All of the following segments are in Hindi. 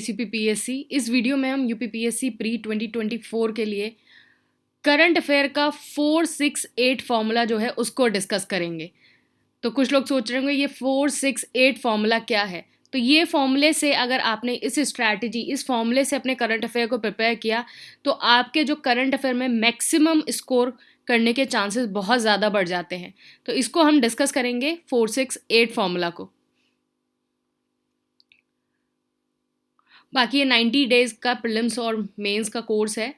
यूपीपीएससी। इस वीडियो में हम यूपीपीएससी प्री 2024 के लिए करंट अफेयर का 468 फॉर्मूला जो है उसको डिस्कस करेंगे। तो कुछ लोग सोच रहे होंगे ये 468 फॉर्मूला क्या है। तो ये फॉर्मूले से अगर आपने इस फॉर्मूले से अपने करंट अफेयर को प्रिपेयर किया तो आपके जो करंट अफेयर में मैक्सिमम स्कोर करने के चांसेस बहुत ज़्यादा बढ़ जाते हैं। तो इसको हम डिस्कस करेंगे 468 फॉर्मूला को। बाकी ये 90 डेज़ का प्रीलिम्स और मेंस का कोर्स है।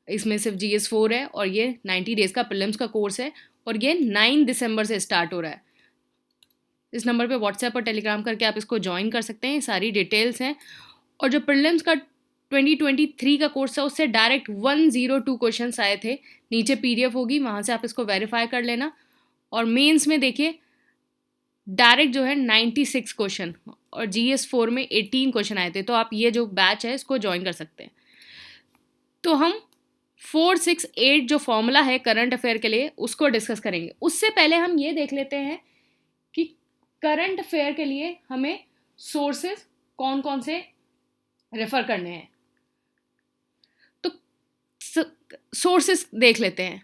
इसमें सिर्फ GS4 है और ये 90 डेज़ का प्रीलिम्स का कोर्स है और ये 9 दिसंबर से स्टार्ट हो रहा है। इस नंबर पे व्हाट्सएप और टेलीग्राम करके आप इसको ज्वाइन कर सकते हैं, सारी डिटेल्स हैं। और जो प्रीलिम्स का 2023 का कोर्स था उससे डायरेक्ट 102 क्वेश्चंस आए थे। नीचे PDF होगी, वहाँ से आप इसको वेरीफाई कर लेना। और मेंस में देखिए डायरेक्ट जो है 96 क्वेश्चन और GS4 में 18 क्वेश्चन आए थे। तो आप ये जो बैच है इसको ज्वाइन कर सकते हैं। तो हम 468 जो फॉर्मूला है करंट अफेयर के लिए उसको डिस्कस करेंगे। उससे पहले हम ये देख लेते हैं कि करंट अफेयर के लिए हमें सोर्सेज कौन कौन से रेफर करने हैं। तो सोर्सेज देख लेते हैं।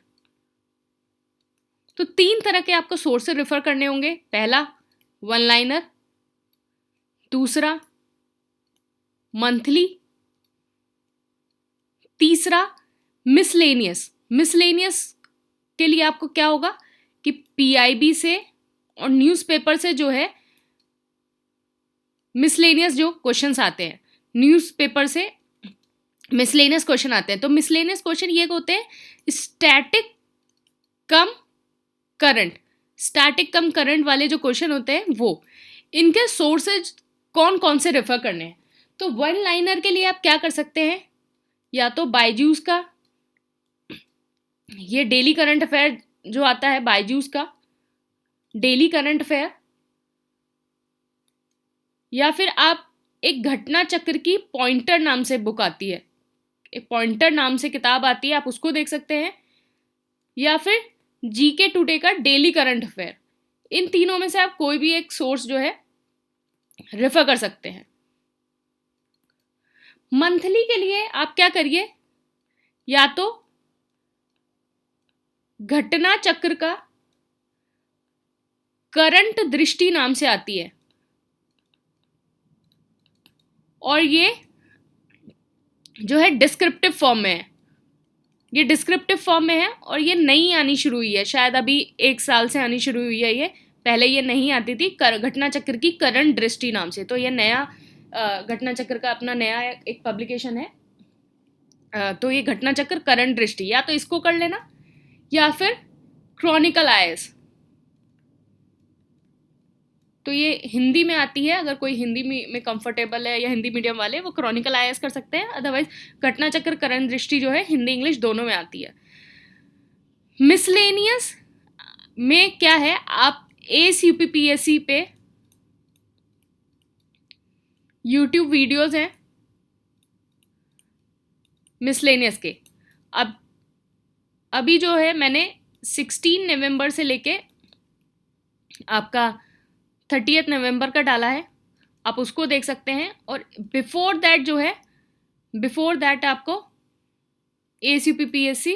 तो 3 तरह के आपको सोर्सेज रेफर करने होंगे। पहला वन लाइनर, दूसरा मंथली, तीसरा मिसलेनियस के लिए आपको क्या होगा कि PIB से और न्यूज़पेपर से जो है मिसलेनियस जो क्वेश्चंस आते हैं, न्यूज़पेपर से मिसलेनियस क्वेश्चन आते हैं। तो मिसलेनियस क्वेश्चन ये होते हैं स्टैटिक कम करंट वाले जो क्वेश्चन होते हैं वो। इनके सोर्सेज कौन कौन से रेफर करने हैं। तो वन लाइनर के लिए आप क्या कर सकते हैं, या तो बायजूस का ये डेली करंट अफेयर जो आता है, बायजूस का डेली करंट अफेयर, या फिर आप एक घटना चक्र की पॉइंटर नाम से बुक आती है, एक पॉइंटर नाम से किताब आती है, आप उसको देख सकते हैं, या फिर GK टुडे का डेली करंट अफेयर। इन तीनों में से आप कोई भी एक सोर्स जो है रेफर कर सकते हैं। मंथली के लिए आप क्या करिए, या तो घटना चक्र का करंट दृष्टि नाम से आती है और ये जो है डिस्क्रिप्टिव फॉर्म में है। ये डिस्क्रिप्टिव फॉर्म में है और ये नई आनी शुरू हुई है, शायद अभी 1 साल से आनी शुरू हुई है। ये पहले ये नहीं आती थी, घटना चक्र की करंट दृष्टि नाम से। तो ये नया घटना चक्र का अपना नया एक पब्लिकेशन है। तो ये घटना चक्र करंट दृष्टि, या तो इसको कर लेना या फिर क्रॉनिकल IAS। तो ये हिंदी में आती है, अगर कोई हिंदी में कंफर्टेबल है या हिंदी मीडियम वाले वो क्रॉनिकल IAS कर सकते हैं। अदरवाइज घटना चक्र करंट दृष्टि जो है हिंदी इंग्लिश दोनों में आती है। मिसलेनियस में क्या है, आप ACUPPSC पे YouTube वीडियोस हैं मिसलेनियस के। अब अभी जो है मैंने 16 नवंबर से लेके आपका 30 नवंबर का डाला है, आप उसको देख सकते हैं। और बिफोर दैट आपको ACUPPSC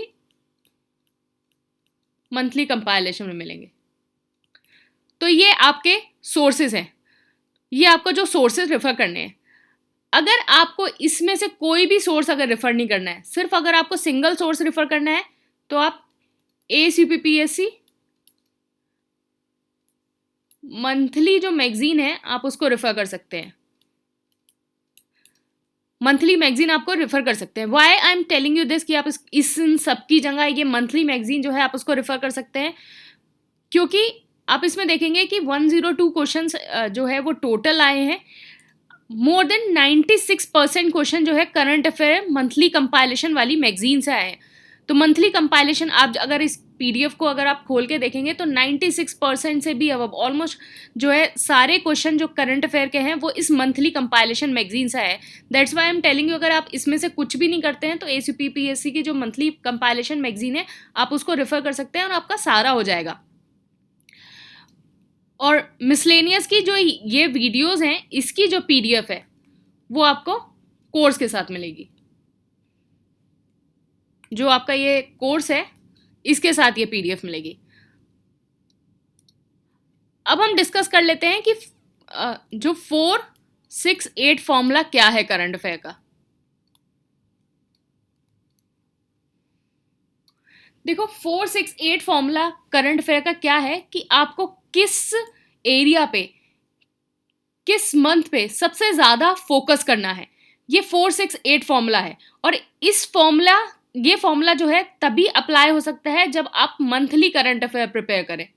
मंथली कंपाइलेशन में मिलेंगे। तो ये आपके सोर्सेज हैं, ये आपको जो सोर्सेज रेफर करने हैं। अगर आपको इसमें से कोई भी सोर्स अगर रेफर नहीं करना है, सिर्फ अगर आपको सिंगल सोर्स रेफर करना है, तो आप ACUPPSC मंथली जो मैगजीन है आप उसको रेफर कर सकते हैं। मंथली मैगजीन आपको रेफर कर सकते हैं। Why I am telling you this कि आप इन सबकी जगह ये मंथली मैगजीन जो है आप उसको रेफर कर सकते हैं, क्योंकि आप इसमें देखेंगे कि 102 क्वेश्चंस जो है वो टोटल आए हैं। मोर देन 96% क्वेश्चन जो है करंट अफेयर मंथली कंपाइलेशन वाली मैगजीन से आए हैं। तो मंथली कंपाइलेशन आप अगर इस PDF को अगर आप खोल के देखेंगे तो 96% से भी अब ऑलमोस्ट जो है सारे क्वेश्चन जो करंट अफेयर के हैं वो इस मंथली कंपाइलेशन मैगजीन से है। That's why I am telling you, अगर आप इसमें से कुछ भी नहीं करते हैं तो ACUPPSC की जो मंथली कंपाइलेशन मैगजीन है आप उसको रेफर कर सकते हैं और आपका सारा हो जाएगा। और मिसलेनियस की जो ये वीडियोस हैं इसकी जो PDF है वो आपको कोर्स के साथ मिलेगी। जो आपका ये कोर्स है इसके साथ ये पीडीएफ मिलेगी। अब हम डिस्कस कर लेते हैं कि जो 468 फॉर्मूला क्या है करंट अफेयर का। देखो 468 फॉर्मूला करंट अफेयर का क्या है कि आपको किस एरिया पे, किस मंथ पे सबसे ज़्यादा फोकस करना है, ये 468 फॉर्मूला है। और ये फॉर्मूला जो है तभी अप्लाई हो सकता है जब आप मंथली करंट अफेयर प्रिपेयर करें।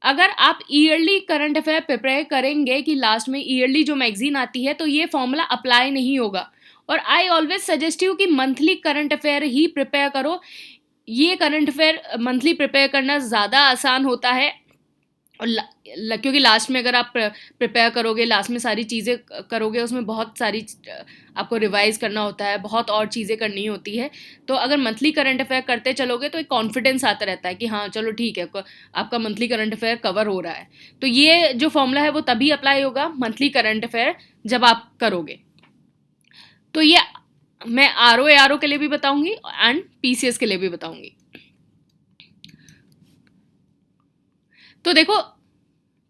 अगर आप ईयरली करंट अफेयर प्रिपेयर करेंगे कि लास्ट में ईयरली जो मैगजीन आती है, तो ये फॉर्मूला अप्लाई नहीं होगा। और आई ऑलवेज सजेस्ट यू कि मंथली करंट अफेयर ही प्रिपेयर करो। ये करंट अफेयर मंथली प्रिपेयर करना ज़्यादा आसान होता है। और क्योंकि लास्ट में अगर आप प्रिपेयर करोगे, लास्ट में सारी चीज़ें करोगे, उसमें बहुत सारी आपको रिवाइज करना होता है, बहुत और चीज़ें करनी होती है। तो अगर मंथली करंट अफेयर करते चलोगे तो एक कॉन्फिडेंस आता रहता है कि हाँ चलो ठीक है, आपका मंथली करंट अफेयर कवर हो रहा है। तो ये जो फॉर्मूला है वो तभी अप्लाई होगा मंथली करंट अफेयर जब आप करोगे। तो ये मैं आर के लिए भी बताऊंगी एंड पीसीएस के लिए भी बताऊंगी। तो देखो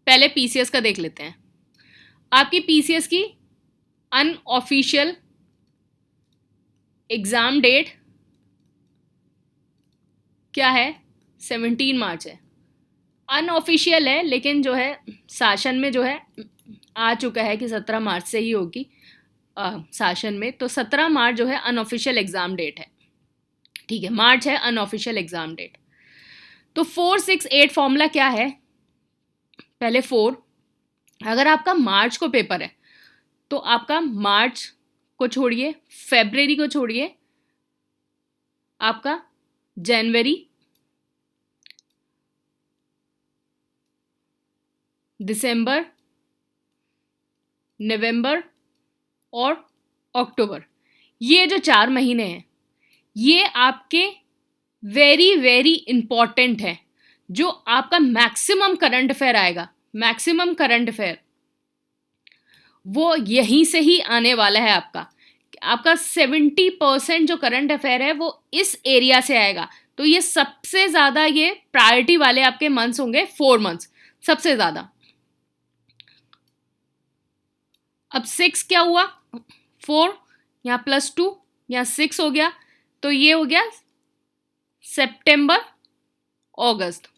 पहले पीसीएस का देख लेते हैं। आपकी पीसीएस की अनऑफिशियल एग्ज़ाम डेट क्या है? 17 मार्च है। अनऑफिशियल है, लेकिन जो है शासन में जो है आ चुका है कि 17 मार्च से ही होगी शासन में। तो 17 मार्च जो है अनऑफिशियल एग्ज़ाम डेट है। ठीक है, मार्च है अनऑफिशियल एग्ज़ाम डेट। तो 468 फॉर्मूला क्या है? पहले 4, अगर आपका मार्च को पेपर है तो आपका मार्च को छोड़िए, फेब्रुअरी को छोड़िए, आपका जनवरी, दिसंबर, नवंबर और अक्टूबर, ये जो 4 महीने हैं ये आपके वेरी वेरी इंपॉर्टेंट है। जो आपका मैक्सिमम करंट अफेयर आएगा, मैक्सिमम करंट अफेयर वो यहीं से ही आने वाला है। आपका 70% जो करंट अफेयर है वो इस एरिया से आएगा। तो ये सबसे ज़्यादा ये प्रायोरिटी वाले आपके मंथ्स होंगे, 4 मंथ्स सबसे ज़्यादा। अब 6 क्या हुआ? 4 यहाँ +2 यहाँ 6 हो गया, तो ये हो गया सितंबर अगस्त।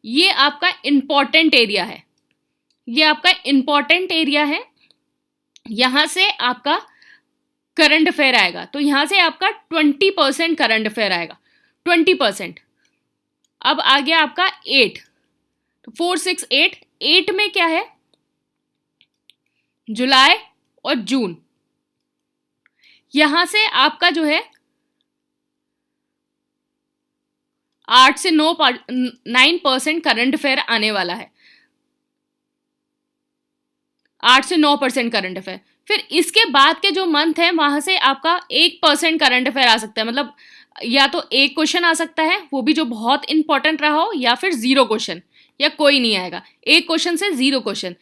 ये आपका इंपॉर्टेंट एरिया है, ये आपका इंपॉर्टेंट एरिया है। यहाँ से आपका करंट अफेयर आएगा। तो यहाँ से आपका 20% करंट अफेयर आएगा, 20%। अब आ गया आपका 8, तो 4 6 8, 8 में क्या है? जुलाई और जून। यहाँ से आपका जो है 8 से 9% करंट अफेयर आने वाला है, 8 से 9% करंट अफेयर। फिर इसके बाद के जो मंथ हैं वहां से आपका 1% करंट अफेयर आ सकता है। मतलब या तो एक क्वेश्चन आ सकता है, वो भी जो बहुत इंपॉर्टेंट रहा हो, या फिर 0 क्वेश्चन, या कोई नहीं आएगा, एक क्वेश्चन से 0 क्वेश्चन।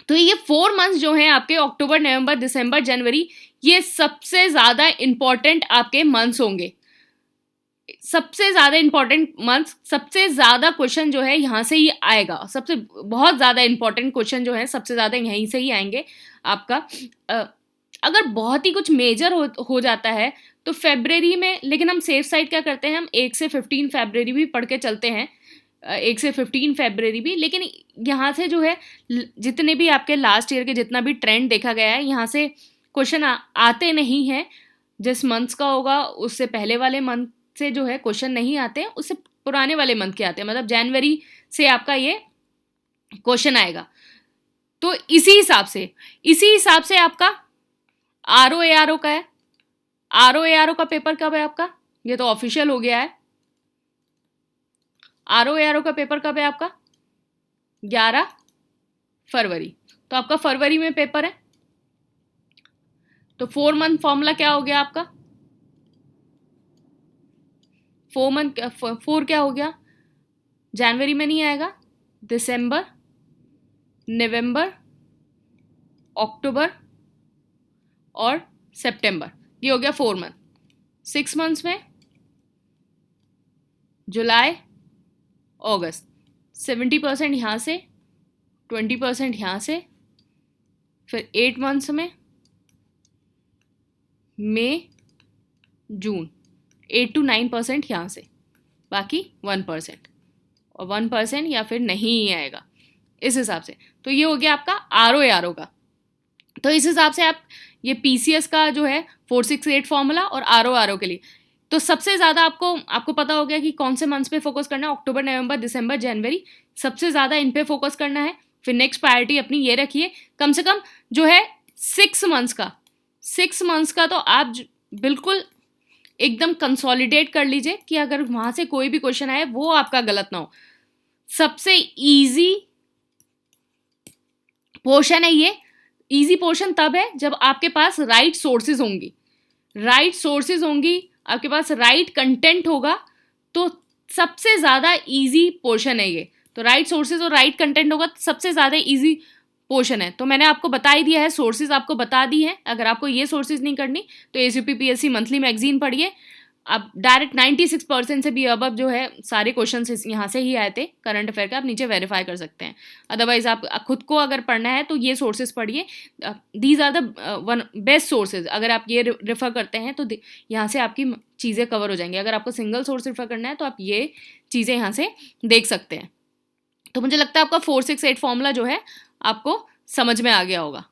तो ये 4 मंथ्स जो हैं आपके, अक्टूबर, नवंबर, दिसंबर, जनवरी, ये सबसे ज़्यादा इंपॉर्टेंट आपके मंथ्स होंगे, सबसे ज़्यादा इंपॉर्टेंट मंथ्स। सबसे ज़्यादा क्वेश्चन जो है यहाँ से ही आएगा, सबसे बहुत ज़्यादा इंपॉर्टेंट क्वेश्चन जो है सबसे ज़्यादा यहीं से ही आएंगे आपका। अगर बहुत ही कुछ मेजर हो जाता है तो फेब्रवरी में, लेकिन हम सेफ साइड क्या करते हैं, हम 1 से 15 फेब्रवरी भी पढ़ के चलते हैं, 1 से 15 फेब्रवरी भी। लेकिन यहाँ से जो है जितने भी आपके लास्ट ईयर के जितना भी ट्रेंड देखा गया है, यहाँ से क्वेश्चन आते नहीं हैं। जिस मंथ्स का होगा उससे पहले वाले मंथ से जो है क्वेश्चन नहीं आते हैं, उससे पुराने वाले मंथ के आते हैं। मतलब जनवरी से आपका ये क्वेश्चन आएगा। तो इसी हिसाब से आपका आर का है। आर का पेपर कब है आपका? ये तो ऑफिशियल हो गया है। आर का पेपर कब है आपका? 11 फरवरी। तो आपका फरवरी में पेपर है। तो 4 मंथ फॉर्मूला क्या हो गया आपका? 4 क्या हो गया? जनवरी में नहीं आएगा, दिसंबर, नवंबर, अक्टूबर और सितंबर, ये हो गया 4 मंथ। 6 मंथ्स में जुलाई अगस्त, 70% यहाँ से, 20% यहाँ से, फिर 8 मंथ्स में मई जून, 8 to 9% यहाँ से, बाकी 1%, और 1% या फिर नहीं ही आएगा इस हिसाब से। तो ये हो गया आपका आर ओ का। तो इस हिसाब से आप ये PCS का जो है 468 फॉर्मूला और आर ओ के लिए, तो सबसे ज़्यादा आपको पता हो गया कि कौन से मंथ्स पे फोकस करना है, अक्टूबर नवंबर दिसंबर जनवरी, सबसे ज़्यादा इन पे फोकस करना है। फिर नेक्स्ट प्रायोरिटी अपनी ये रखिए, कम से कम जो है 6 मंथ्स का तो आप बिल्कुल एकदम कंसोलिडेट कर लीजिए कि अगर वहाँ से कोई भी क्वेश्चन आए वो आपका गलत ना हो। सबसे ईजी पोर्शन है ये। ईजी पोर्शन तब है जब आपके पास राइट सोर्सेज होंगी, आपके पास राइट कंटेंट होगा, तो सबसे ज़्यादा ईजी पोर्शन है ये। तो राइट सोर्सेज और राइट कंटेंट होगा तो सबसे ज़्यादा ईजी पोर्शन है। तो मैंने आपको बता ही दिया है, सोर्सेज आपको बता दी है। अगर आपको ये सोर्सेज नहीं करनी तो ACPPSC मंथली मैगजीन पढ़िए। अब डायरेक्ट 96% से भी अब जो है सारे क्वेश्चन यहाँ से ही आए थे करंट अफेयर का, आप नीचे वेरीफाई कर सकते हैं। अदरवाइज आप खुद को अगर पढ़ना है तो ये सोर्सेज पढ़िए, these are the one best sources. अगर आप ये रेफर करते हैं तो यहाँ से आपकी चीज़ें कवर हो जाएंगी। अगर आपको सिंगल सोर्स रेफर करना है तो आप ये चीज़ें यहाँ से देख सकते हैं। तो मुझे लगता है आपका 468 फॉर्मूला जो है आपको समझ में आ गया होगा।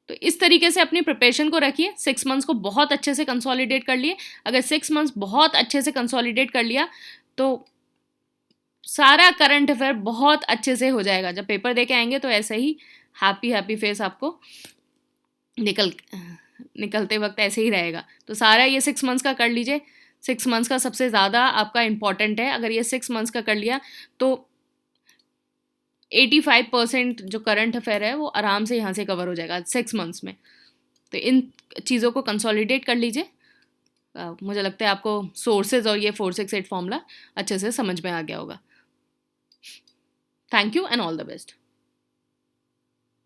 तो इस तरीके से अपनी प्रिपरेशन को रखिए। 6 मंथ्स को बहुत अच्छे से कंसोलिडेट कर लिए। अगर 6 मंथ्स बहुत अच्छे से कंसोलिडेट कर लिया तो सारा करंट अफेयर बहुत अच्छे से हो जाएगा। जब पेपर दे के आएंगे तो ऐसे ही हैप्पी फेस आपको निकलते वक्त ऐसे ही रहेगा। तो सारा ये 6 मंथ्स का कर लीजिए। 6 मंथ्स का सबसे ज़्यादा आपका इम्पॉर्टेंट है। अगर ये 6 मंथ्स का कर लिया तो 85% जो करंट अफेयर है वो आराम से यहाँ से कवर हो जाएगा 6 मंथ्स में। तो इन चीज़ों को कंसोलिडेट कर लीजिए। मुझे लगता है आपको सोर्सेज और ये 468 फॉर्मूला अच्छे से समझ में आ गया होगा। Thank you and all the best.